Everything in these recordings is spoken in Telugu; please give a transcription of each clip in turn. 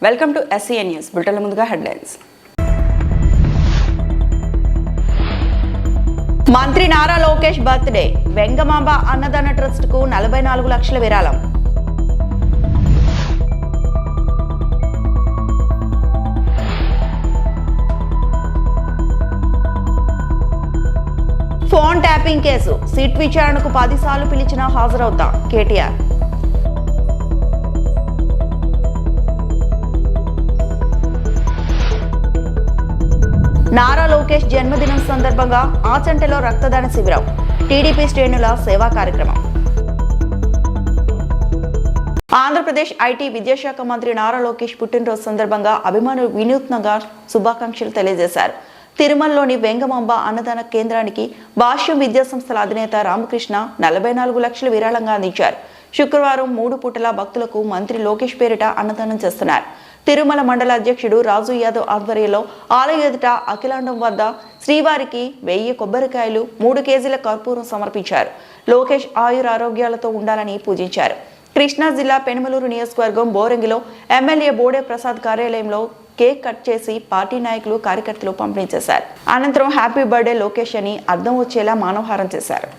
Welcome to SCN news. బులెటిన్ల ముందుగా హెడ్లైన్స్. మంత్రి నారా లోకేష్ బర్త్డే. వెంగమాంబ అన్నదాన ట్రస్ట్ కు 44 లక్షల విరాళం. Phone tapping case. సిట్ విచారణకు 10 సార్లు పిలిచినా హాజరవుతా కేటీఆర్. నారా లోకేష్ జన్మదినం సందర్భంగా ఆచంటలో రక్తదాన శిబిరం. టీడీపీ శ్రేణుల సేవా కార్యక్రమం. ఆంధ్రప్రదేశ్ ఐటీ విద్యాశాఖ మంత్రి నారా లోకేష్ పుట్టినరోజు సందర్భంగా అభిమానులు వినూత్నంగా శుభాకాంక్షలు తెలియజేశారు. తిరుమలలోని వెంగమాంబ అన్నదాన కేంద్రానికి భాష్యం విద్యాసంస్థల అధినేత రామకృష్ణ 44 లక్షల విరాళంగా అందించారు. శుక్రవారం 3 పూటల భక్తులకు మంత్రి లోకేష్ పేరిట అన్నదానం చేస్తున్నారు. తిరుమల మండల అధ్యక్షుడు రాజు యాదవ్ ఆధ్వర్యంలో ఆలయ ఎదుట అఖిలాండం వద్ద శ్రీవారికి 1000 కొబ్బరికాయలు 3 కేజీల కర్పూరం సమర్పించారు. లోకేష్ ఆయురారోగ్యాలతో ఉండాలని పూజించారు. కృష్ణా జిల్లా పెనుమలూరు నియోజకవర్గం బోరంగిలో ఎమ్మెల్యే బోడే ప్రసాద్ కార్యాలయంలో కేక్ కట్ చేసి పార్టీ నాయకులు కార్యకర్తలు పంపిణీ చేశారు. అనంతరం హ్యాపీ బర్త్డే లోకేష్ అని అర్థం వచ్చేలా మానవహారం చేశారు.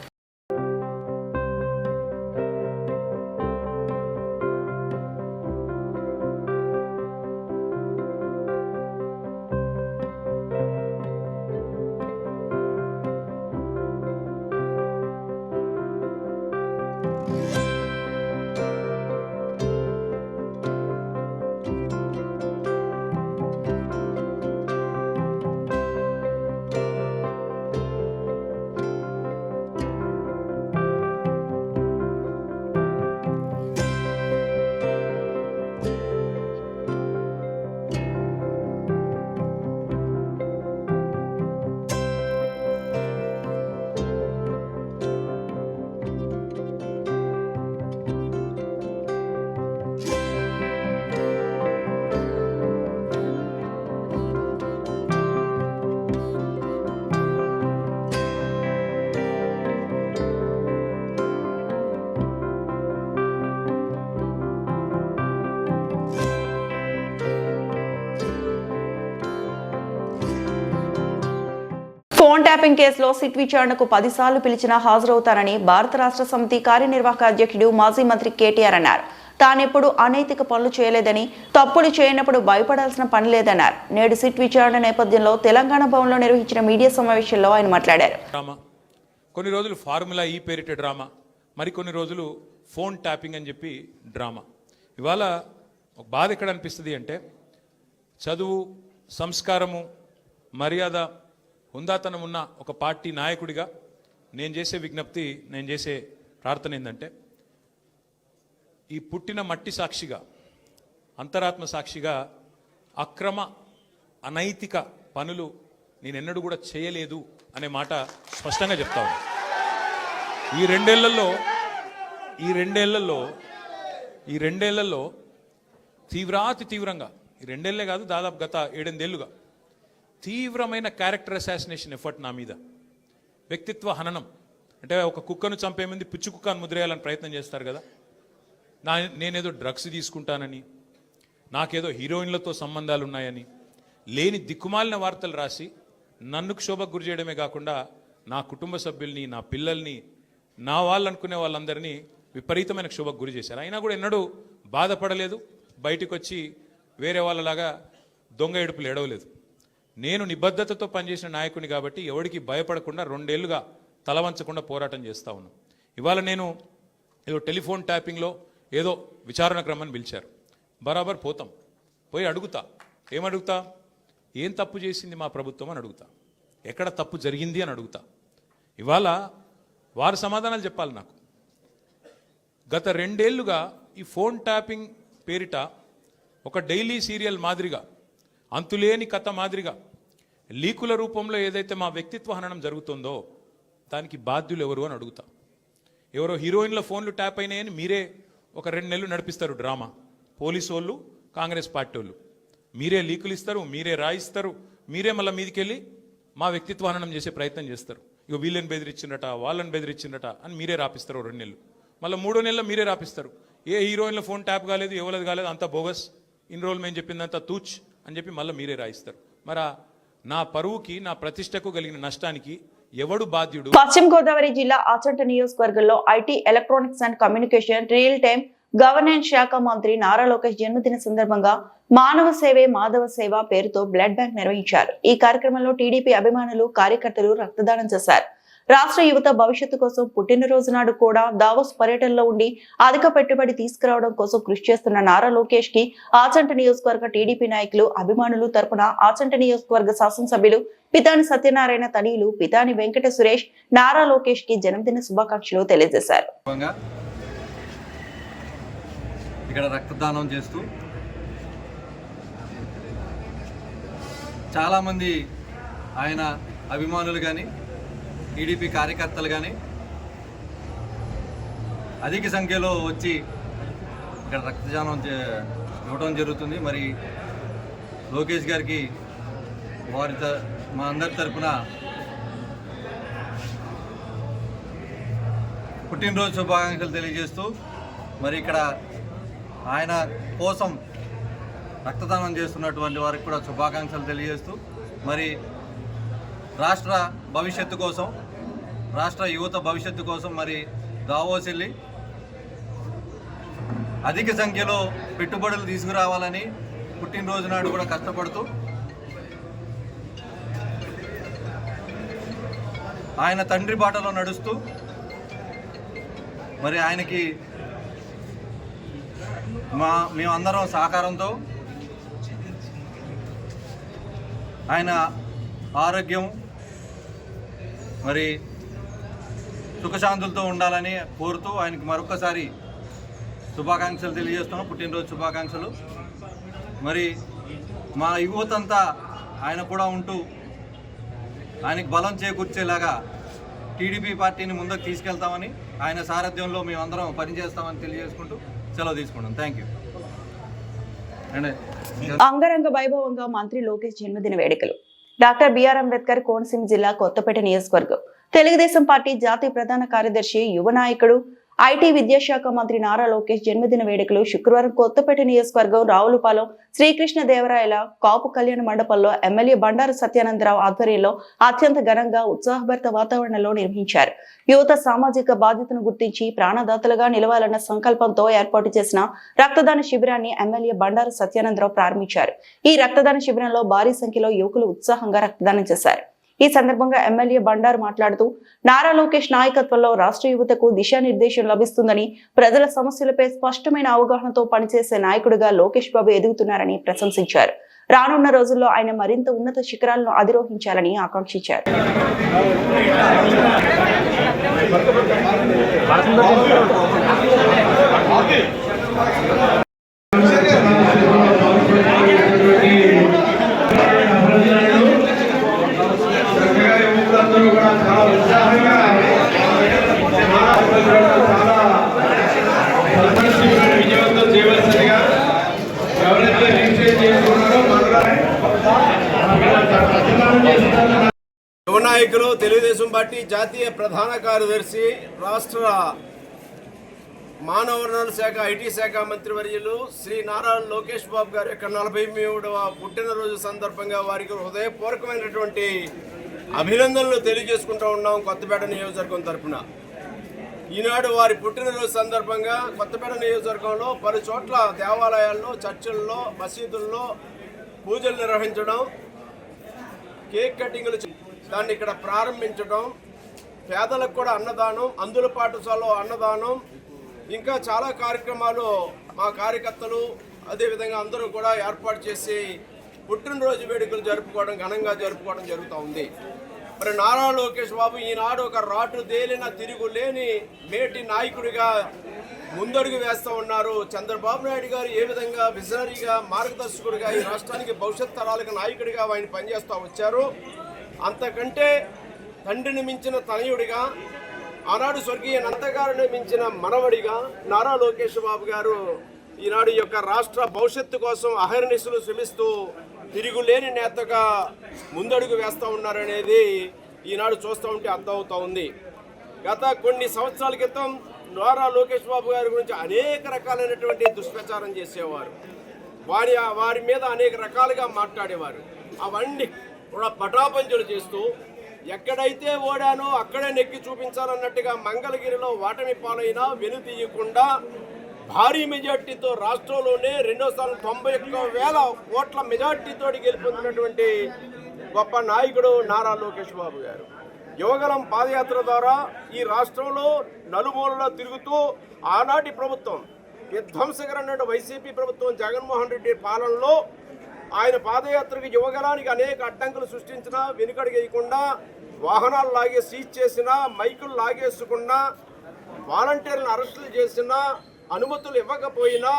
ఫోన్ ట్యాపింగ్ కేసులో సిట్ విచారణకు 10 సార్లు పిలిచినా హాజరవుతానని భారత రాష్ట్ర సమితి కార్యనిర్వాహక అధ్యక్షుడు మాజీ మంత్రి కేటీఆర్ అన్నారు. తానెప్పుడు అనైతిక పనులు చేయలేదని, తప్పులు చేయనప్పుడు భయపడాల్సిన పని లేదన్నారు. నేడు సిట్ విచారణ నేపథ్యంలో తెలంగాణ భవన్లో నిర్వహించిన మీడియా సమావేశంలో ఆయన మాట్లాడారు. కొన్ని రోజులు ఫార్ములా ఈ పేరిట డ్రామా, మరికొన్ని రోజులు ఫోన్ ట్యాపింగ్ అని చెప్పి డ్రామా. ఇవాళ ఒక బాధ ఎక్కడ అనిపిస్తుంది అంటే, చదువు, సంస్కారము, మర్యాద, హుందాతనం ఉన్న ఒక పార్టీ నాయకుడిగా నేను చేసే విజ్ఞప్తి, నేను చేసే ప్రార్థన ఏంటంటే, ఈ పుట్టిన మట్టి సాక్షిగా, అంతరాత్మ సాక్షిగా అక్రమ అనైతిక పనులు నేనెన్నడూ కూడా చేయలేదు అనే మాట స్పష్టంగా చెప్తా ఉన్నా. ఈ రెండేళ్లలో తీవ్రంగా, ఈ 2 ఏళ్లే కాదు, దాదాపు గత 7-8 ఏళ్లుగా తీవ్రమైన క్యారెక్టర్ అసాసినేషన్ ఎఫర్ట్ నా మీద, వ్యక్తిత్వ హననం. అంటే ఒక కుక్కను చంపే ముందు పిచ్చి కుక్కను ముద్రేయాలని ప్రయత్నం చేస్తారు కదా, నేనేదో డ్రగ్స్ తీసుకుంటానని, నాకేదో హీరోయిన్లతో సంబంధాలు ఉన్నాయని, లేని దిక్కుమాలిన వార్తలు రాసి నన్ను క్షోభకు గురి చేయడమే కాకుండా నా కుటుంబ సభ్యుల్ని, నా పిల్లల్ని, నా వాళ్ళు అనుకునే వాళ్ళందరినీ విపరీతమైన క్షోభకు గురి చేశారు. అయినా కూడా ఎన్నడూ బాధపడలేదు, బయటకు వచ్చి వేరే వాళ్ళలాగా దొంగ ఏడుపులు ఏడవలేదు. నేను నిబద్ధతతో పనిచేసిన నాయకుని కాబట్టి ఎవరికి భయపడకుండా 2 ఏళ్లుగా తలవంచకుండా పోరాటం చేస్తూ ఉన్నాను. ఇవాళ నేను ఏదో టెలిఫోన్ ట్యాపింగ్లో ఏదో విచారణ క్రమాన్ని పిలిచారు, బరాబర్ పోతాం, పోయి అడుగుతా. ఏమడుగుతా? ఏం తప్పు చేసింది మా ప్రభుత్వం అని అడుగుతా, ఎక్కడ తప్పు జరిగింది అని అడుగుతా. ఇవాళ వారు సమాధానాలు చెప్పాలి నాకు. గత 2 ఏళ్లుగా ఈ ఫోన్ ట్యాపింగ్ పేరిట ఒక డైలీ సీరియల్ మాదిరిగా, అంతులేని కథ మాదిరిగా లీకుల రూపంలో ఏదైతే మా వ్యక్తిత్వ హననం జరుగుతుందో దానికి బాధ్యులు ఎవరు అని అడుగుతా. ఎవరో హీరోయిన్ల ఫోన్లు ట్యాప్ అయినాయని మీరే ఒక 2 నెలలు నడిపిస్తారు డ్రామా. పోలీసు వాళ్ళు, కాంగ్రెస్ పార్టీ వాళ్ళు మీరే లీకులు ఇస్తారు, మీరే రాయిస్తారు, మీరే మళ్ళీ మీదికెళ్ళి మా వ్యక్తిత్వ హననం చేసే ప్రయత్నం చేస్తారు. ఇక వీళ్ళని బెదిరించిందట, వాళ్ళని బెదిరించిందట అని మీరే రాపిస్తారు 2 నెలలు. మళ్ళీ 3వ నెలలో మీరే రాపిస్తారు. ఏ హీరోయిన్ల ఫోన్ ట్యాప్ కాలేదు, ఎవరిది కాలేదు, అంతా బోగస్, ఇన్ని రోజులు మేము చెప్పిందంతా తూచ్ అని చెప్పి మళ్ళీ మీరే రాయిస్తారు. మరి నా పరువుకి నా ప్రతిష్టకు కలిగిన నష్టానికి ఎవడు బాధ్యుడు? పశ్చిమ గోదావరి జిల్లా ఆచంట నియోజకవర్గంలో IT, electronics and communication, real time governance శాఖ మంత్రి నారా లోకేష్ జన్మదిన సందర్భంగా మానవ సేవే మాధవ సేవ పేరుతో బ్లడ్ బ్యాంక్ నిర్వహించారు. ఈ కార్యక్రమంలో టీడీపీ అభిమానులు, కార్యకర్తలు రక్తదానం చేశారు. రాష్ట్ర యువత భవిష్యత్తు కోసం పుట్టినరోజు నాడు కూడా దావోస్ పర్యటనలో ఉండి అధిక పెట్టుబడి తీసుకురావడం కోసం కృషి చేస్తున్న నారా లోకేష్ కి ఆచంట నియోజకవర్గ టీడీపీ నాయకులు, అభిమానులు తరపున ఆచంట నియోజకవర్గ శాసనసభ్యులు పితాని సత్యనారాయణ తనయులు పితాని వెంకట సురేష్ నారా లోకేష్ కి జన్మదిన శుభాకాంక్షలు తెలియజేశారు. ఇక్కడ రక్తదానం చేస్తూ చాలామంది ఆయన అభిమానులు కానీ, టీడీపీ కార్యకర్తలు కానీ అధిక సంఖ్యలో వచ్చి ఇక్కడ రక్తదానం ఇవ్వడం జరుగుతుంది. మరి లోకేష్ గారికి మా అందరి తరపున పుట్టినరోజు శుభాకాంక్షలు తెలియజేస్తూ, మరి ఇక్కడ ఆయన కోసం రక్తదానం చేస్తున్నటువంటి వారికి కూడా శుభాకాంక్షలు తెలియజేస్తూ, మరి రాష్ట్ర భవిష్యత్తు కోసం, రాష్ట్ర యువత భవిష్యత్తు కోసం మరి దావోస్ వెళ్ళి అధిక సంఖ్యలో పెట్టుబడులు తీసుకురావాలని పుట్టినరోజు నాడు కూడా కష్టపడుతూ ఆయన తండ్రి బాటలో నడుస్తూ మరి ఆయనకి మేమందరం సహకారంతో ఆయన ఆరోగ్యం మరి సుఖశాంతులతో ఉండాలని కోరుతూ ఆయనకి మరొకసారి శుభాకాంక్షలు తెలియజేస్తున్నాం, పుట్టినరోజు శుభాకాంక్షలు. మరి మా యువతంతా ఆయన కూడా ఉంటూ ఆయనకు బలం చేకూర్చేలాగా టీడీపీ పార్టీని ముందుకు తీసుకెళ్తామని, ఆయన సారథ్యంలో మేమందరం పనిచేస్తామని తెలియజేసుకుంటూ సెలవు తీసుకుంటాం. Thank you. అంగరంగ వైభవంగా మంత్రి లోకేష్ జన్మదిన వేడుకలు. డాక్టర్ బిఆర్ అంబేద్కర్ కోనసీమ జిల్లా కొత్తపేట నియోజకవర్గం తెలుగుదేశం పార్టీ జాతీయ ప్రధాన కార్యదర్శి, యువ నాయకుడు, ఐటీ విద్యాశాఖ మంత్రి నారా లోకేష్ జన్మదిన వేడుకలు శుక్రవారం కొత్తపేట నియోజకవర్గం రావులపాలెం శ్రీకృష్ణ దేవరాయల కాపు కళ్యాణ మండపంలో ఎమ్మెల్యే బండారు సత్యానందరావు ఆధ్వర్యంలో అత్యంత ఘనంగా ఉత్సాహభరిత వాతావరణంలో నిర్వహించారు. యువత సామాజిక బాధ్యతను గుర్తించి ప్రాణదాతలుగా నిలవాలన్న సంకల్పంతో ఏర్పాటు చేసిన రక్తదాన శిబిరాన్ని ఎమ్మెల్యే బండారు సత్యానందరావు ప్రారంభించారు. ఈ రక్తదాన శిబిరంలో భారీ సంఖ్యలో యువకులు ఉత్సాహంగా రక్తదానం చేశారు. ఈ సందర్భంగా ఎమ్మెల్యే బండారు మాట్లాడుతూ నారా లోకేష్ నాయకత్వంలో రాష్ట్ర యువతకు దిశానిర్దేశం లభిస్తుందని, ప్రజల సమస్యలపై స్పష్టమైన అవగాహనతో పనిచేసే నాయకుడిగా లోకేష్ బాబు ఎదుగుతున్నారని ప్రశంసించారు. రానున్న రోజుల్లో ఆయన మరింత ఉన్నత శిఖరాలను అధిరోహించాలని ఆకాంక్షించారు. యువ నాయకులు, తెలుగుదేశం పార్టీ జాతీయ ప్రధాన కార్యదర్శి, రాష్ట్ర మానవ వనరుల శాఖ ఐటీ శాఖ మంత్రివర్యులు శ్రీ నారా లోకేష్ బాబు గారి యొక్క 43వ పుట్టినరోజు సందర్భంగా వారికి హృదయపూర్వకమైనటువంటి అభినందనలు తెలియజేసుకుంటూ ఉన్నాం కొత్తపేట నియోజకవర్గం తరఫున. ఈనాడు వారి పుట్టినరోజు సందర్భంగా కొత్తపేట నియోజకవర్గంలో పలు చోట్ల దేవాలయాల్లో, చర్చిల్లో, మసీదుల్లో పూజలు నిర్వహించడం, కేక్ కటింగ్లు దాన్ని ఇక్కడ ప్రారంభించడం, పేదలకు కూడా అన్నదానం, అందుల పాఠశాలలో అన్నదానం, ఇంకా చాలా కార్యక్రమాలు మా కార్యకర్తలు అదేవిధంగా అందరూ కూడా ఏర్పాటు చేసి పుట్టినరోజు వేడుకలు జరుపుకోవడం, ఘనంగా జరుపుకోవడం జరుగుతూ ఉంది. మరి నారా లోకేష్ బాబు ఈనాడు ఒక రాటు తేలిన తిరుగులేని మేటి నాయకుడిగా ముందడుగు వేస్తూ ఉన్నారు. చంద్రబాబు నాయుడు గారు ఏ విధంగా విజనరీగా, మార్గదర్శకుడిగా ఈ రాష్ట్రానికి భవిష్యత్ తరాలకు నాయకుడిగా ఆయన పనిచేస్తూ వచ్చారు, అంతకంటే తండ్రిని మించిన తనయుడిగా, ఆనాడు స్వర్గీయ నందగారిని మించిన మనవడిగా నారా లోకేష్ బాబు గారు ఈనాడు యొక్క రాష్ట్ర భవిష్యత్తు కోసం అహర్నిశలు శ్రమిస్తూ తిరుగులేని నేతగా ముందడుగు వేస్తూ ఉన్నారనేది ఈనాడు చూస్తూ ఉంటే అర్థమవుతూ ఉంది. గత కొన్ని సంవత్సరాల క్రితం నారా లోకేష్ బాబు గారి గురించి అనేక రకాలైనటువంటి దుష్ప్రచారం చేసేవారు. వారి మీద అనేక రకాలుగా మాట్లాడేవారు. అవన్నీ కూడా పటాపంచలు చేస్తూ ఎక్కడైతే ఓడానో అక్కడే నెక్కి చూపించాలన్నట్టుగా మంగళగిరిలో ఓటమి పాలైనా వెనుతీయకుండా భారీ మెజార్టీతో రాష్ట్రంలోనే రెండో స్థానం 91,000 ఓట్ల మెజార్టీతో గెలుపొందినటువంటి గొప్ప నాయకుడు నారా లోకేష్ బాబు గారు. యువగలం పాదయాత్ర ద్వారా ఈ రాష్ట్రంలో నలుమూలలో తిరుగుతూ ఆనాటి ప్రభుత్వం విధ్వంసకరమైన వైసీపీ ప్రభుత్వం జగన్మోహన్ రెడ్డి పాలనలో ఆయన పాదయాత్రకు యువగలానికి అనేక అడ్డంకులు సృష్టించినా వెనుకడుగేయకుండా వాహనాలు లాగే సీజ్ చేసినా, మైకులు లాగేసుకున్నా, వాలంటీర్లను అరెస్టులు చేసినా, అనుమతులు ఇవ్వకపోయినా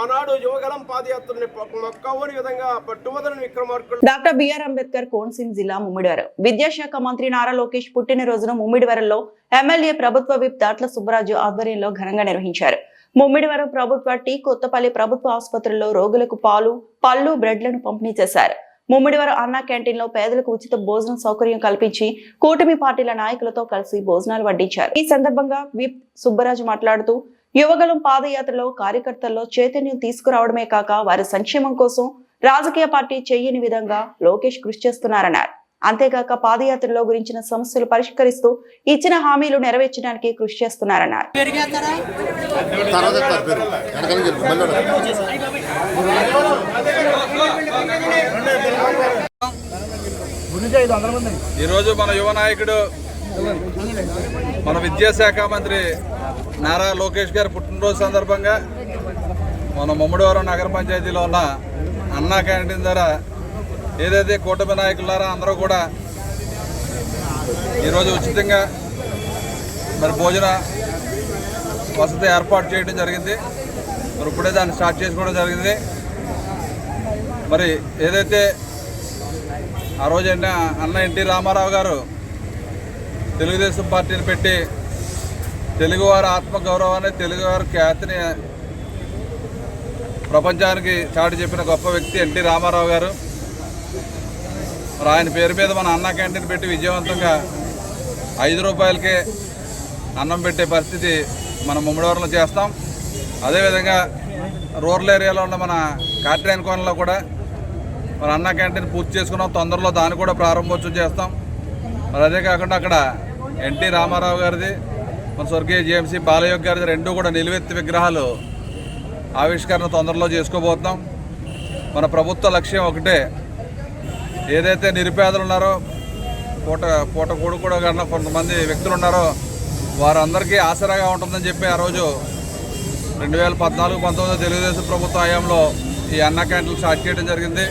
ఆనాడు యువగలం పాదయాత్రని మొక్కవని విధంగా పట్టువదలని విక్రమార్కుడు డాక్టర్ బిఆర్ అంబేద్కర్ కోనసీమ జిల్లా ముమ్మిడివరం విద్యాశాఖ మంత్రి నారా లోకేష్ పుట్టినరోజును ముమ్మిడివరంలో ఎమ్మెల్యే ప్రభుత్వ విప్ దాట్ల సుబ్బరాజు ఆధ్వర్యంలో ఘనంగా నిర్వహించారు. ముమ్మిడివరం ప్రభుత్వ టీ కొత్తపల్లి ప్రభుత్వ ఆసుపత్రుల్లో రోగులకు పాలు, పళ్ళు, బ్రెడ్లను పంపిణీ చేశారు. ముమ్మిడివరం అన్నా క్యాంటీన్ లో పేదలకు ఉచిత భోజనం సౌకర్యం కల్పించి కూటమి పార్టీల నాయకులతో కలిసి భోజనాలు వడ్డించారు. ఈ సందర్భంగా విప్ సుబ్బరాజు మాట్లాడుతూ యువగలం పాదయాత్రలో కార్యకర్తల్లో చైతన్యం తీసుకురావడమే కాక వారి సంక్షేమం కోసం రాజకీయ పార్టీ చేయని విధంగా లోకేష్ కృషి చేస్తున్నారన్నారు. అంతేగాక పాదయాత్రలో గురించిన సమస్యలు పరిష్కరిస్తూ ఇచ్చిన హామీలు నెరవేర్చడానికి కృషి చేస్తున్నారన్నారు. ఈరోజు మన యువ నాయకుడు మన విద్యాశాఖ మంత్రి నారా లోకేష్ గారి పుట్టినరోజు సందర్భంగా మన ముమ్మడివరం నగర పంచాయతీలో ఉన్న అన్నా క్యాంటీన్ ద్వారా ఏదైతే కూటమి నాయకులారా అందరూ కూడా ఈరోజు ఉచితంగా మరి భోజన వసతి ఏర్పాటు చేయడం జరిగింది. మరి ఇప్పుడే దాన్ని స్టార్ట్ చేసుకోవడం జరిగింది. మరి ఏదైతే ఆ రోజు అన్న ఎన్టీ రామారావు గారు తెలుగుదేశం పార్టీని పెట్టి తెలుగువారి ఆత్మగౌరవాన్ని, తెలుగువారి ఖ్యాతిని ప్రపంచానికి చాటి చెప్పిన గొప్ప వ్యక్తి ఎన్టీ రామారావు గారు. మరి ఆయన పేరు మీద మన అన్నా క్యాంటీన్ పెట్టి విజయవంతంగా 5 రూపాయలకే అన్నం పెట్టే పరిస్థితి మనం ముమ్మడివరంలో చేస్తాం. అదేవిధంగా రూరల్ ఏరియాలో ఉన్న మన కాట్రేన్ కోనలో కూడా మన అన్నా క్యాంటీన్ పూర్తి చేసుకున్నాం. తొందరలో దాన్ని కూడా ప్రారంభోత్సవం చేస్తాం. మరి అదే కాకుండా అక్కడ ఎన్టీ రామారావు గారిది, మన స్వర్గీయ జేఎంసీ బాలయోగ్ గారిది 2 కూడా నిలువెత్తి విగ్రహాలు ఆవిష్కరణ తొందరలో చేసుకోబోతున్నాం. మన ప్రభుత్వ లక్ష్యం ఒకటే, ఏదైతే నిరుపేదలు ఉన్నారో, పూట కూడుకూడ కన్నా కొంతమంది వ్యక్తులు ఉన్నారో వారందరికీ ఆసరాగా ఉంటుందని చెప్పి ఆ రోజు 2014-19 తెలుగుదేశం ప్రభుత్వ హయాంలో ఈ అన్నా క్యాంటీన్లు స్టార్ట్ చేయడం జరిగింది.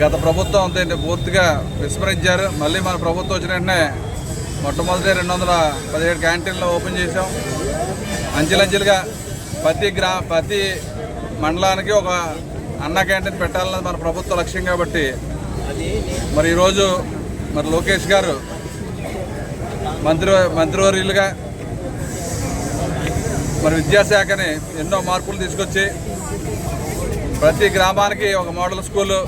గత ప్రభుత్వం దీన్ని పూర్తిగా విస్మరించారు. మళ్ళీ మన ప్రభుత్వం వచ్చిన వెంటనే మొట్టమొదటి 217 క్యాంటీన్లు ఓపెన్ చేసాం. అంచెలంచెలుగా ప్రతి మండలానికి ఒక అన్నా క్యాంటీన్ పెట్టాలన్నది మన ప్రభుత్వ లక్ష్యం. కాబట్టి మరి ఈరోజు మరి లోకేష్ గారు మంత్రివర్యులుగా మరి విద్యాశాఖని ఎన్నో మార్పులు తీసుకొచ్చి ప్రతి గ్రామానికి ఒక మోడల్ స్కూలు,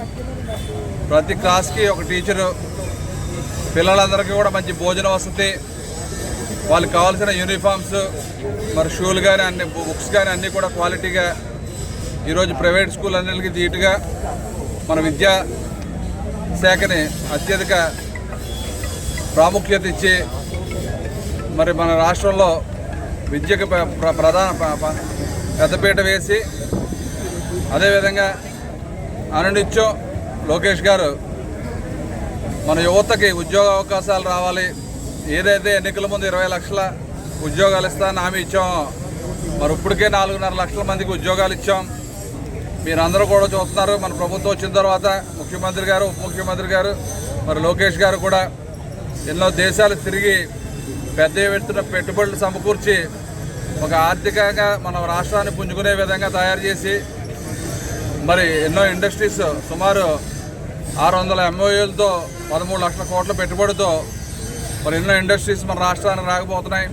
ప్రతి క్లాస్కి ఒక టీచరు, పిల్లలందరికీ కూడా మంచి భోజన వసతి, వాళ్ళకి కావాల్సిన యూనిఫామ్స్, మరి షూలు కానీ అన్ని బుక్స్ కానీ అన్నీ కూడా క్వాలిటీగా ఈరోజు ప్రైవేట్ స్కూల్ అన్నిటికీ ధీటుగా మన విద్యా శాఖని అత్యధిక ప్రాముఖ్యత ఇచ్చి మరి మన రాష్ట్రంలో విద్యకు ప్రధాన పెద్దపీట వేసి అదేవిధంగా అనునిత్యం లోకేష్ గారు మన యువతకి ఉద్యోగ అవకాశాలు రావాలి, ఏదైతే ఎన్నికల ముందు 20 లక్షల ఉద్యోగాలు ఇస్తానని హామీ ఇచ్చామో మరి ఇప్పటికే 4.5 లక్షల మందికి ఉద్యోగాలు ఇచ్చాం. మీరందరూ కూడా చూస్తున్నారు. మన ప్రభుత్వం వచ్చిన తర్వాత ముఖ్యమంత్రి గారు, ఉప ముఖ్యమంత్రి గారు, మరి లోకేష్ గారు కూడా ఎన్నో దేశాలు తిరిగి పెద్ద ఎత్తున పెట్టుబడులు సమకూర్చి ఒక ఆర్థికంగా మన రాష్ట్రాన్ని పుంజుకునే విధంగా తయారు చేసి మరి ఎన్నో ఇండస్ట్రీస్ సుమారు 600 MOUలతో 13 లక్షల కోట్ల పెట్టుబడితో మరి ఎన్నో ఇండస్ట్రీస్ మన రాష్ట్రానికి రాకపోతున్నాయి.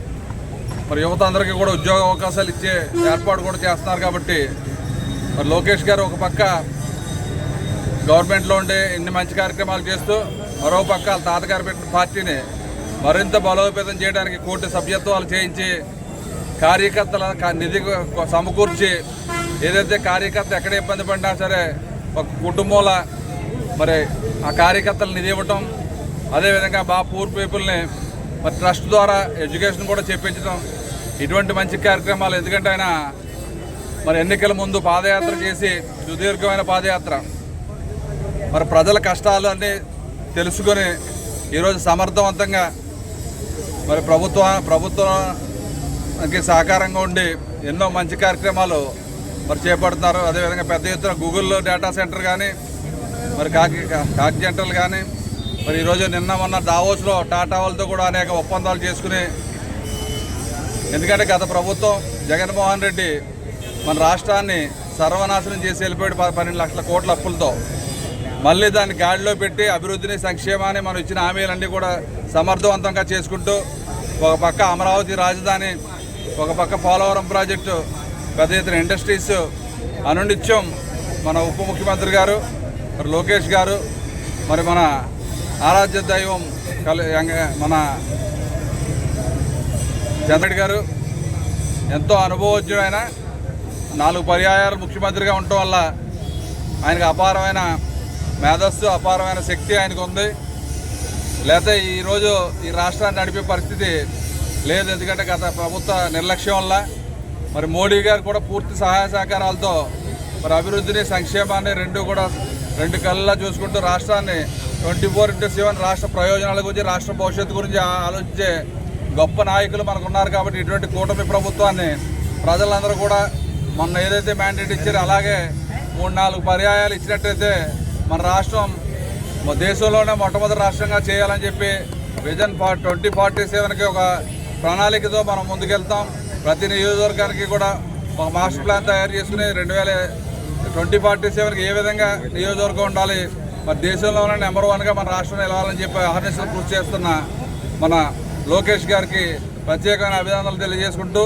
మరి యువత అందరికీ కూడా ఉద్యోగ అవకాశాలు ఇచ్చే ఏర్పాటు కూడా చేస్తున్నారు. కాబట్టి మరి లోకేష్ గారు ఒక పక్క గవర్నమెంట్లో ఉండే ఇన్ని మంచి కార్యక్రమాలు చేస్తూ మరో పక్క తాతగారు పెట్టిన పార్టీని మరింత బలోపేతం చేయడానికి కోటి సభ్యత్వాలు చేయించి కార్యకర్తల నిధి సమకూర్చి ఏదైతే కార్యకర్త ఎక్కడ ఇబ్బంది పడినా సరే ఒక కుటుంబంలో మరి ఆ కార్యకర్తలు నిధి ఇవ్వటం, అదేవిధంగా పూర్ పీపుల్ని మరి ట్రస్ట్ ద్వారా ఎడ్యుకేషన్ కూడా చేయించడం, ఇటువంటి మంచి కార్యక్రమాలు. ఎందుకంటే ఆయన మరి ఎన్నికల ముందు పాదయాత్ర చేసి సుదీర్ఘమైన పాదయాత్ర, మరి ప్రజల కష్టాలు అన్నీ తెలుసుకొని ఈరోజు సమర్థవంతంగా మరి ప్రభుత్వానికి సహకారంగా ఉండి ఎన్నో మంచి కార్యక్రమాలు మరి చేపడుతున్నారు. అదేవిధంగా పెద్ద ఎత్తున గూగుల్ డేటా సెంటర్ కానీ మరి కాక్జెంటల్ కానీ మరి ఈరోజు మొన్న దావోస్లో టాటా వాళ్ళతో కూడా అనేక ఒప్పందాలు చేసుకుని, ఎందుకంటే గత ప్రభుత్వం జగన్మోహన్ రెడ్డి మన రాష్ట్రాన్ని సర్వనాశనం చేసి వెళ్ళిపోయాడు 12 లక్షల కోట్ల అప్పులతో. మళ్ళీ దాన్ని గాడిలో పెట్టి అభివృద్ధిని, సంక్షేమాన్ని మనం ఇచ్చిన హామీలన్నీ కూడా సమర్థవంతంగా చేసుకుంటూ ఒక పక్క అమరావతి రాజధాని, ఒక పక్క పోలవరం ప్రాజెక్టు, పెద్ద ఎత్తున ఇండస్ట్రీస్, అనునిత్యం మన ఉప ముఖ్యమంత్రి గారు మరి లోకేష్ గారు, మరి మన ఆరాధ్య దైవం మన చంద్రబాబు గారు ఎంతో అనుభవజ్ఞుడైన 4 పర్యాయాలు ముఖ్యమంత్రిగా ఉండటం వల్ల ఆయనకు అపారమైన మేధస్సు, అపారమైన శక్తి ఆయనకు ఉంది. లేకపోతే ఈరోజు ఈ రాష్ట్రాన్ని నడిపే పరిస్థితి లేదు. ఎందుకంటే గత ప్రభుత్వ నిర్లక్ష్యం వల్ల మరి మోడీ గారు కూడా పూర్తి సహాయ సహకారాలతో మరి అభివృద్ధిని, సంక్షేమాన్ని రెండు కళ్ళలా చూసుకుంటూ రాష్ట్రాన్ని 24/7 రాష్ట్ర ప్రయోజనాల గురించి, రాష్ట్ర భవిష్యత్తు గురించి ఆలోచించే గొప్ప నాయకులు మనకు ఉన్నారు. కాబట్టి ఇటువంటి కూటమి ప్రభుత్వాన్ని ప్రజలందరూ కూడా మొన్న ఏదైతే మ్యాండేట్ ఇచ్చారో అలాగే 3-4 పర్యాయాలు ఇచ్చినట్టయితే మన రాష్ట్రం దేశంలోనే మొట్టమొదటి రాష్ట్రంగా చేయాలని చెప్పి విజన్ 2047కి ఒక ప్రణాళికతో మనం ముందుకెళ్తాం. ప్రతి నియోజకవర్గానికి కూడా ఒక మాస్టర్ ప్లాన్ తయారు చేసుకుని 2047కి ఏ విధంగా నియోజకవర్గం ఉండాలి, మరి దేశంలోనే నెంబర్ 1గా మన రాష్ట్రం నిలవాలని చెప్పి అహర్నిశలు కృషి చేస్తున్న మన లోకేష్ గారికి ప్రత్యేకమైన అభినందనలు తెలియజేసుకుంటూ,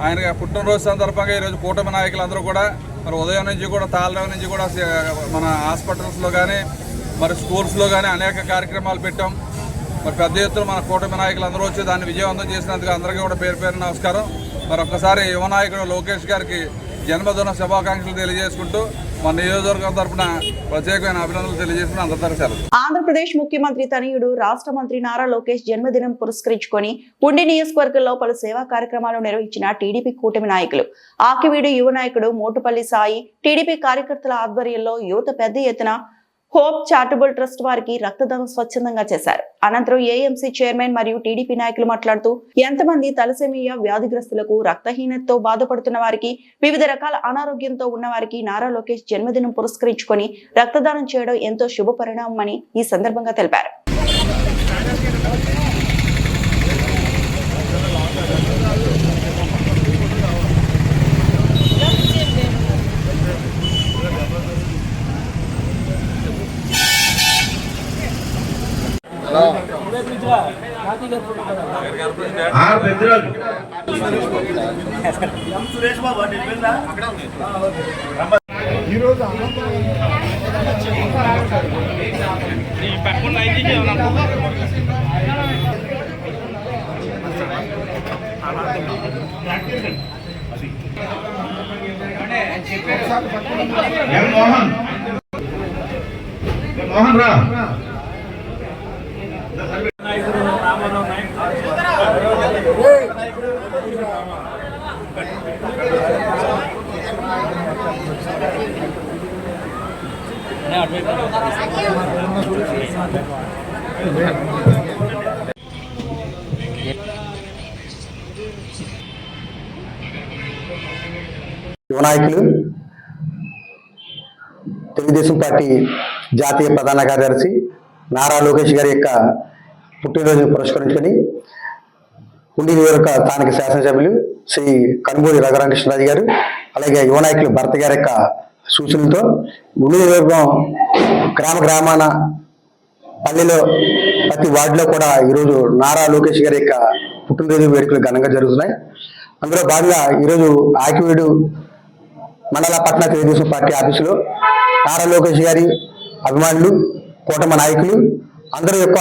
ఆయన పుట్టినరోజు సందర్భంగా ఈరోజు కూటమి నాయకులందరూ కూడా మరి ఉదయం నుంచి కూడా తాళరేవు నుంచి కూడా మన హాస్పిటల్స్లో కానీ మరి స్కూల్స్లో కానీ అనేక కార్యక్రమాలు పెట్టాం. మరి పెద్ద ఎత్తున మన కూటమి నాయకులు అందరూ వచ్చి దాన్ని విజయవంతం చేసినందుకు అందరికీ కూడా పేరు నమస్కారం. మరి ఒక్కసారి యువ నాయకుడు లోకేష్ గారికి జన్మదిన శుభాకాంక్షలు తెలియజేసుకుంటూ మన నియోజకవర్గం తరఫున ప్రత్యేకమైన అభినందనలు తెలియజేసుకుని అందరికీ సెలవు. ఆంధ్రప్రదేశ్ ముఖ్యమంత్రి తనయుడు రాష్ట్ర మంత్రి నారా లోకేష్ జన్మదినం పురస్కరించుకొని ఉండి నియోజకవర్గంలో పలు సేవా కార్యక్రమాలు నిర్వహించిన టీడీపీ కూటమి నాయకులు. ఆకివీడు యువ నాయకుడు మోటుపల్లి సాయి టీడీపీ కార్యకర్తల ఆధ్వర్యంలో యువత పెద్ద ఎత్తున హోప్ చారిటబుల్ ట్రస్ట్ వారికి రక్తదానం స్వచ్ఛందంగా చేశారు. అనంతరం ఏఎంసీ చైర్మన్ మరియు టీడీపీ నాయకులు మాట్లాడుతూ ఎంతమంది తలసేమియా వ్యాధిగ్రస్తులకు, రక్తహీనతతో బాధపడుతున్న వారికి, వివిధ రకాల అనారోగ్యంతో ఉన్న వారికి నారా లోకేష్ జన్మదినం పురస్కరించుకొని రక్తదానం చేయడం ఎంతో శుభ పరిణామమని ఈ సందర్భంగా తెలిపారు. మోహన్ రా యువ నాయకులు, తెలుగుదేశం పార్టీ జాతీయ ప్రధాన కార్యదర్శి నారా లోకేష్ గారి యొక్క పుట్టినరోజు పురస్కరించుకొని ఉండి నియోజక స్థానిక శాసనసభ్యులు శ్రీ కనుమూరి రఘురామకృష్ణరాజు గారు, అలాగే యువ నాయకులు భరత్ గారి యొక్క సూచనలతో ఉండి నియోజకవర్గం గ్రామాన పల్లెలో ప్రతి వార్డులో కూడా ఈరోజు నారా లోకేష్ గారి యొక్క పుట్టినరోజు వేడుకలు ఘనంగా జరుగుతున్నాయి. అందులో భాగంగా ఈరోజు ఆకివీడు మండల పట్టణ తెలుగుదేశం పార్టీ ఆఫీసులో నారా లోకేష్ గారి అభిమానులు, కూటమి నాయకులు అందరూ యొక్క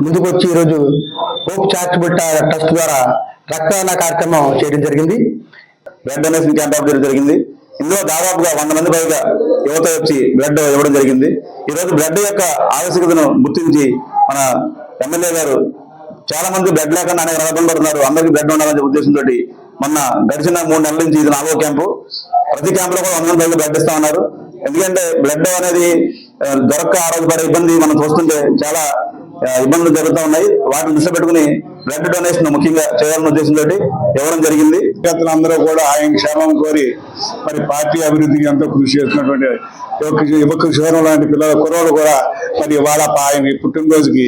ముందుకు వచ్చి ఈరోజు హోప్ చారిటబుల్ ట్రస్ట్ ద్వారా రక్తదాన కార్యక్రమం చేయడం జరిగింది. బ్లడ్ డొనేషన్ క్యాంప్ ఆఫ్ జరిగింది. ఇందులో దాదాపుగా 100 మంది పైగా యువత వచ్చి బ్లడ్ ఇవ్వడం జరిగింది. ఈరోజు బ్లడ్ యొక్క ఆవశ్యకతను గుర్తించి మన ఎమ్మెల్యే గారు చాలా మంది బ్లడ్ లేకుండా అనేక రకాలు పడుతున్నారు, అందరికీ బ్లడ్ ఉండాలనే ఉద్దేశంతో మొన్న గడిచిన 3 నెలల నుంచి ఇది 4వ క్యాంపు. ప్రతి క్యాంపులో కూడా 100 మంది పైగా బ్లడ్ ఇస్తా ఉన్నారు. ఎందుకంటే బ్లడ్ అనేది దొరక్క ఆరోగ్యపడే ఇబ్బంది మనం చూస్తుంటే చాలా ఇబ్బందులు జరుగుతూ ఉన్నాయి. వాటిని దృష్టి పెట్టుకుని బ్లడ్ డొనేషన్ ముఖ్యంగా చేయాలనే ఉద్దేశంతో ఇవ్వడం జరిగింది. అందరూ కూడా ఆయన క్షేమం కోరి మరి పార్టీ అభివృద్ధికి ఎంతో కృషి చేస్తున్నటువంటి యువక కిషోరం లాంటి పిల్లల కుర్రోళ్ళు కూడా మరి ఇవాళ ఆయన పుట్టినరోజుకి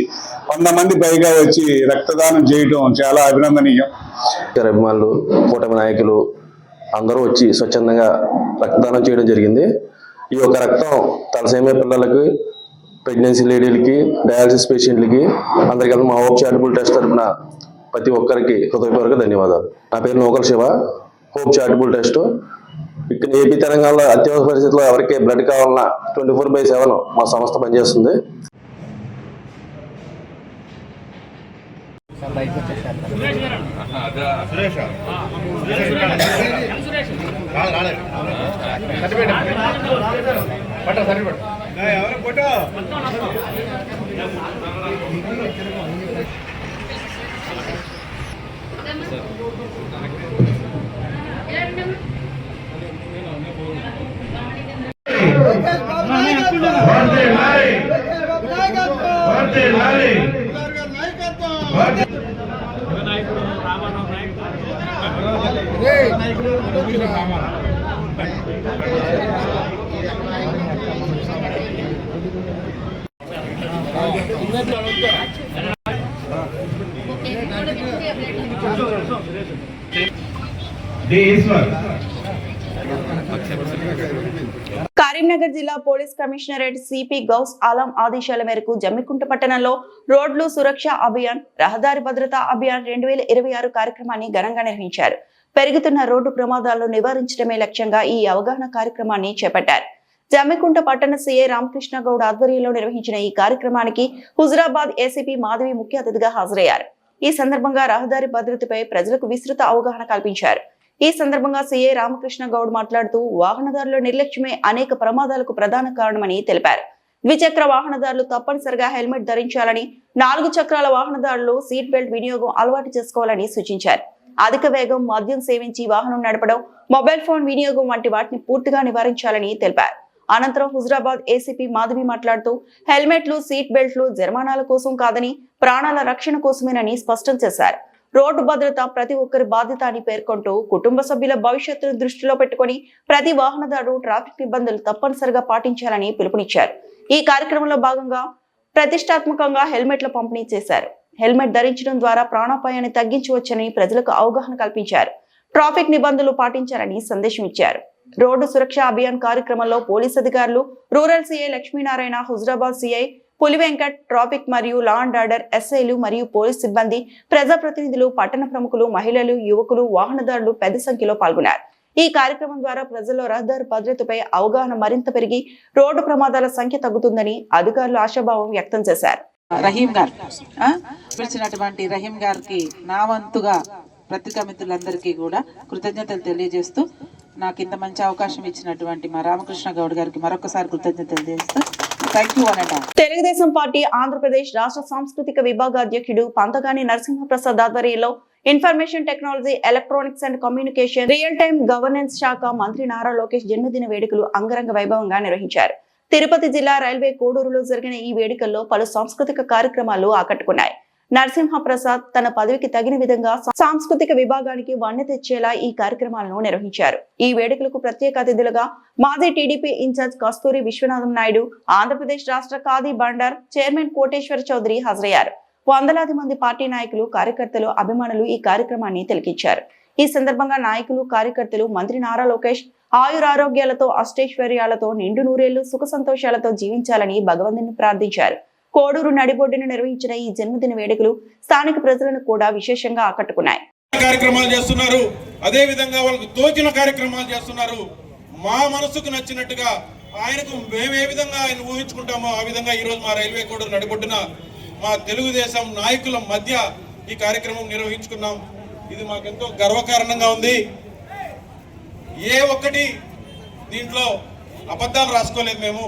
100 మంది పైగా వచ్చి రక్తదానం చేయడం చాలా అభినందనీయం. అభిమానులు, కూటమి నాయకులు అందరూ వచ్చి స్వచ్ఛందంగా రక్తదానం చేయడం జరిగింది. ఈ యొక్క రక్తం తలసేమియా పిల్లలకి, ప్రెగ్నెన్సీ లేడీలకి, డయాలసిస్ పేషెంట్లకి అందరికీ మా హోప్ చారిటబుల్ ట్రస్ట్ తరఫున ప్రతి ఒక్కరికి హృదయపూర్వక ధన్యవాదాలు. నా పేరు Nokala Shiva, hope charitable trust. ఇక్కడ ఏపీ తెలంగాణలో అత్యవసర పరిస్థితుల్లో ఎవరికి బ్లడ్ కావాలన్నా 24/7 మా సంస్థ పనిచేస్తుంది. కరీంనగర్ జిల్లా police commissionerate CP Gous Alam ఆదేశాల మేరకు జమ్మికుంట పట్టణంలో రోడ్లు సురక్ష అభియాన్, రహదారి భద్రతా అభియాన్ 2026 కార్యక్రమాన్ని ఘనంగా నిర్వహించారు. పెరుగుతున్న రోడ్డు ప్రమాదాలను నివారించడమే లక్ష్యంగా ఈ అవగాహన కార్యక్రమాన్ని చేపట్టారు. జమ్మికుంట పట్టణ సిఐ రామకృష్ణ గౌడ్ ఆధ్వర్యంలో నిర్వహించిన ఈ కార్యక్రమానికి హుజురాబాద్ ఏసీపీ మాధవి ముఖ్య అతిథిగా హాజరయ్యారు. ఈ సందర్భంగా రహదారి భద్రతపై ప్రజలకు విస్తృత అవగాహన కల్పించారు. ఈ సందర్భంగా సిఐ రామకృష్ణ గౌడ్ మాట్లాడుతూ వాహనదారుల నిర్లక్ష్యమే అనేక ప్రమాదాలకు ప్రధాన కారణమని తెలిపారు. ద్విచక్ర వాహనదారులు తప్పనిసరిగా హెల్మెట్ ధరించాలని, 4 చక్రాల వాహనదారులు సీట్ బెల్ట్ వినియోగం అలవాటు చేసుకోవాలని సూచించారు. అధిక వేగం, మద్యం సేవించి వాహనం నడపడం, మొబైల్ ఫోన్ వినియోగం వంటి వాటిని పూర్తిగా నివారించాలని తెలిపారు. అనంతరం హుజురాబాద్ ఏసీపీ మాధవి మాట్లాడుతూ హెల్మెట్లు, సీట్ బెల్ట్లు జరిమానాల కోసం కాదని ప్రాణాల రక్షణ కోసమేనని స్పష్టం చేశారు. రోడ్డు భద్రత ప్రతి ఒక్కరి బాధ్యత అని పేర్కొంటూ కుటుంబ సభ్యుల భవిష్యత్తును దృష్టిలో పెట్టుకుని ప్రతి వాహనదారు ట్రాఫిక్ నిబంధనలు తప్పనిసరిగా పాటించాలని పిలుపునిచ్చారు. ఈ కార్యక్రమంలో భాగంగా ప్రతిష్టాత్మకంగా హెల్మెట్ల పంపిణీ చేశారు. హెల్మెట్ ధరించడం ద్వారా ప్రాణాపాయాన్ని తగ్గించవచ్చని ప్రజలకు అవగాహన కల్పించారు. ట్రాఫిక్ నిబంధనలు పాటించాలని సందేశం ఇచ్చారు. రోడ్డు సురక్ష అభియాన్ కార్యక్రమంలో పోలీస్ అధికారులు, rural CI Lakshminarayana, Huzurabad CI పులి వెంకట్, ట్రాఫిక్ మరియు లా అండ్ ఆర్డర్ ఎస్ఐలు మరియు పోలీస్ సిబ్బంది, ప్రజాప్రతినిధులు, పట్టణ ప్రముఖులు, మహిళలు, యువకులు, వాహనదారులు పెద్ద సంఖ్యలో పాల్గొన్నారు. ఈ కార్యక్రమం ద్వారా ప్రజల్లో రహదారి భద్రతపై అవగాహన మరింత పెరిగి రోడ్డు ప్రమాదాల సంఖ్య తగ్గుతుందని అధికారులు ఆశాభావం వ్యక్తం చేశారు. రహీం గారు పిలిచినటువంటి రహీం గారికి నా వంతుగా పత్రికా మిత్రులందరికీ కూడా కృతజ్ఞతలు తెలియజేస్తూ నాకు ఇంత మంచి అవకాశం ఇచ్చినటువంటి మా రామకృష్ణ గౌడ్ గారికి మరొకసారి కృతజ్ఞతలు తెలియజేస్తూ తెలుగుదేశం పార్టీ ఆంధ్రప్రదేశ్ రాష్ట్ర సాంస్కృతిక విభాగ అధ్యక్షుడు పంతగాని నరసింహప్రసాద్ ఆధ్వర్యంలో information technology, electronics and communication, real time governance శాఖ మంత్రి నారా లోకేష్ జన్మదిన వేడుకలు అంగరంగ వైభవంగా నిర్వహించారు. తిరుపతి జిల్లా రైల్వే కోడూరులో జరిగిన ఈ వేడుకల్లో పలు సాంస్కృతిక కార్యక్రమాలు ఆకట్టుకున్నాయి. నరసింహప్రసాద్ తన పదవికి తగిన విధంగా సాంస్కృతిక విభాగానికి వన్నె తెచ్చేలా ఈ కార్యక్రమాలను నిర్వహించారు. ఈ వేడుకలకు ప్రత్యేక అతిథులుగా మాజీ టీడీపీ ఇన్ఛార్జ్ కస్తూరి విశ్వనాథం నాయుడు, ఆంధ్రప్రదేశ్ రాష్ట్ర ఖాదీ బండార్ చైర్మన్ కోటేశ్వర చౌదరి హాజరయ్యారు. వందలాది మంది పార్టీ నాయకులు, కార్యకర్తలు, అభిమానులు ఈ కార్యక్రమాన్ని తిలకించారు. ఈ సందర్భంగా నాయకులు, కార్యకర్తలు మంత్రి నారా లోకేష్ ఆయురారోగ్యాలతో, అష్టైశ్వర్యాలతో, నిండు నూరేళ్లు సుఖ సంతోషాలతో జీవించాలని భగవంతుని ప్రార్థించారు. కోడూరు నడిబొడ్డును నిర్వహించిన ఈ జన్మదిన వేడుకలు స్థానిక ప్రజలను కూడా విశేషంగా ఆకట్టుకున్నాయి. కార్యక్రమాలు చేస్తున్నారు, అదే విధంగా వాళ్ళకు తోచిన కార్యక్రమాలు చేస్తున్నారు. మా మనసుకు నచ్చినట్టుగా ఆయనకు మేము ఏ విధంగా ఆయన ఊహించుకుంటామో ఆ విధంగా ఈరోజు మా రైల్వే కోడూరు నడిబొడ్డున మా తెలుగుదేశం నాయకుల మధ్య ఈ కార్యక్రమం నిర్వహించుకున్నాం. ఇది మాకెంతో గర్వకారణంగా ఉంది. ఏ ఒక్కటి దీంట్లో అబద్ధాలు రాసుకోలేదు, మేము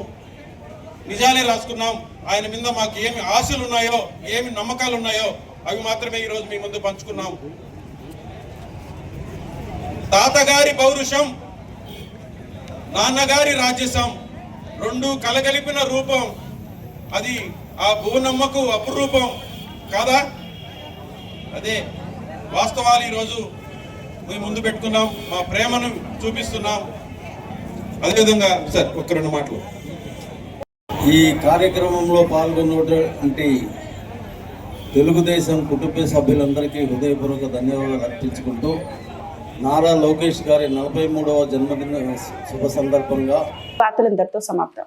నిజాలే రాసుకున్నాం. ఆయన మీద మాకు ఏమి ఆశలు ఉన్నాయో, ఏమి నమ్మకాలు ఉన్నాయో అవి మాత్రమే ఈరోజు మీ ముందు పంచుకున్నాం. తాతగారి పౌరుషం, నాన్నగారి రాజ్యసం రెండు కలగలిపిన రూపం, అది ఆ భువనమ్మకు అపురూపం కాదా? అదే వాస్తవాలు ఈరోజు మీ ముందు పెట్టుకున్నాం, మా ప్రేమను చూపిస్తున్నాం. అదేవిధంగా సార్ ఒక్క రెండు మాటలు. ఈ కార్యక్రమంలో పాల్గొన్నటువంటి తెలుగుదేశం కుటుంబ సభ్యులందరికీ హృదయపూర్వక ధన్యవాదాలు అర్పించుకుంటూ నారా లోకేష్ గారి 43వ జన్మదిన శుభ సందర్భంగా వార్తలు ఇంతటితో సమాప్తం.